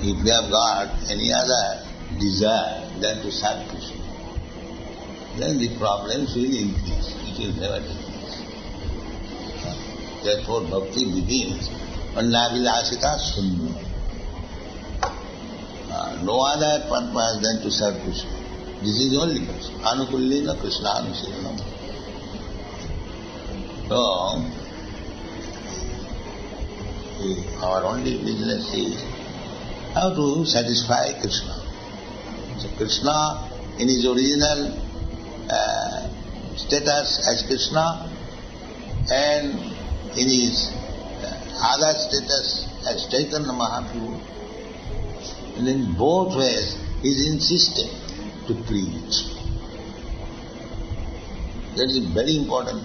if they have got any other desire than to serve Krishna, then the problems will increase, it will never decrease. Therefore bhakti begins on Navilasita Sunya. No other purpose than to serve Krishna. This is the only purpose. Anukullina Krishna Anusilanam. So, our only business is how to satisfy Krishna. So Krishna in his original status as Krishna and in his other status as Chaitanya Mahaprabhu, and in both ways he is insisting to preach. That is very important.